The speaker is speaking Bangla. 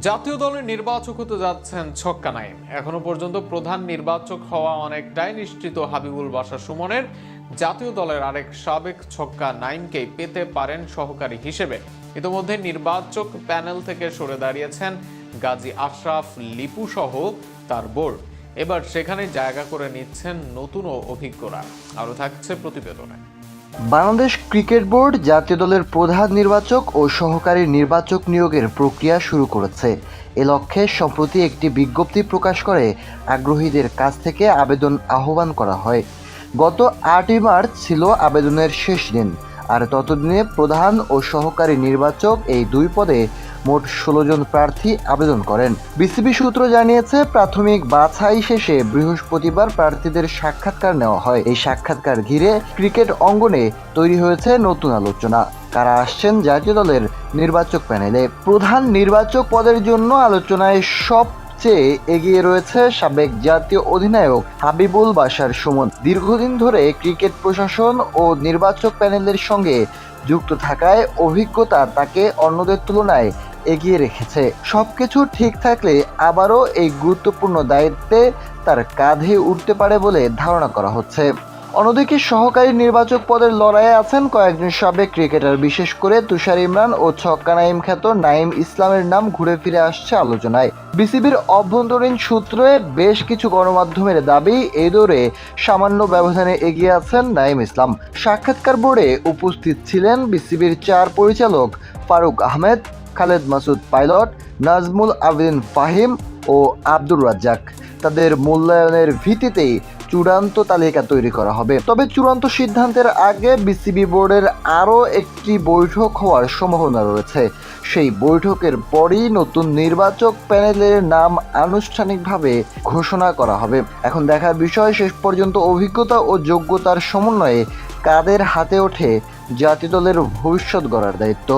জাতীয় দলের নির্বাচক হতে যাচ্ছেন ছক্কা নাইম। এখনো পর্যন্ত প্রধান নির্বাচক হওয়া অনেকটাই নিশ্চিত হাবিবুল বাশার সুমনের। জাতীয় দলের আরেক সাবেক ছক্কা নাইমকেই পেতে পারেন সহকারী হিসেবে। ইতিমধ্যে নির্বাচক প্যানেল থেকে সরে দাঁড়িয়েছেন গাজী আশরাফ লিপু সহ তার বোর্ড। এবার সেখানে জায়গা করে নিচ্ছেন নতুন ও অভিজ্ঞরা। আরও থাকছে প্রতিবেদনে। বাংলাদেশ ক্রিকেট বোর্ড জাতীয় দলের প্রধান নির্বাচক ও সহকারী নির্বাচক নিয়োগের প্রক্রিয়া শুরু করেছে। এ লক্ষ্যে সম্প্রতি একটি বিজ্ঞপ্তি প্রকাশ করে আগ্রহীদের কাছ থেকে আবেদন আহ্বান করা হয়। গত 8ই মার্চ ছিল আবেদনের শেষ দিন। আর ততদিনে প্রধান ও সহকারী নির্বাচক এই দুই পদে মোট 16 জন প্রার্থী আবেদন করেন। বিসিবি সূত্র জানিয়েছে, প্রাথমিক বাছাই শেষে বৃহস্পতিবার প্রার্থীদের সাক্ষাৎকার নেওয়া হয়। এই সাক্ষাৎকার ঘিরে ক্রিকেট অঙ্গনে তৈরি হয়েছে নতুন আলোচনা। কারা আসছেন জাতীয় দলের নির্বাচক প্যানেলে? প্রধান নির্বাচক পদের জন্য আলোচনায় সবচেয়ে এগিয়ে রয়েছে সাবেক জাতীয় অধিনায়ক হাবিবুল বাশার সুমন। দীর্ঘদিন ধরে ক্রিকেট প্রশাসন ও নির্বাচক প্যানেলের সঙ্গে যুক্ত থাকায় অভিজ্ঞতা তাকে অন্যদের তুলনায় এগিয়ে রেখেছে। সবকিছু ঠিক থাকলে আবারও এই গুরুত্বপূর্ণ দায়িত্বে তার কাঁধে উঠতে পারে বলে ধারণা করা হচ্ছে। অন্যদিকে সহকারী নির্বাচক পদের লড়াইয়ে আছেন কয়েকজন সাবেক ক্রিকেটার। বিশেষ করে তুষার ইমরান ও ছক্কা নাইম খ্যাত নাইম ইসলামের নাম ঘুরে ফিরে আসছে আলোচনায়। বিসিবির অভ্যন্তরীণ সূত্রে বেশ কিছু গণমাধ্যমের দাবি, এই দৌড়ে সামান্য ব্যবধানে এগিয়ে আছেন নাইম ইসলাম। সাক্ষাৎকার বোর্ডে উপস্থিত ছিলেন বিসিবির 4 পরিচালক ফারুক আহমেদ, খালেদ মাসুদ পাইলট, নাজমুল আবেদিন ফাহিম ও আব্দুর রাজ্জাক। তাদের মূল্যায়নের ভিত্তিতেই চূড়ান্ত তালিকা তৈরি করা হবে। তবে চূড়ান্ত সিদ্ধান্তের আগে বিসিবি বোর্ডের আরও একটি বৈঠক হওয়ার সম্ভাবনা রয়েছে। সেই বৈঠকের পরই নতুন নির্বাচক প্যানেলের নাম আনুষ্ঠানিকভাবে ঘোষণা করা হবে। এখন দেখার বিষয়, শেষ পর্যন্ত অভিজ্ঞতা ও যোগ্যতার সমন্বয়ে কাদের হাতে ওঠে জাতীয় দলের ভবিষ্যৎ গড়ার দায়িত্ব।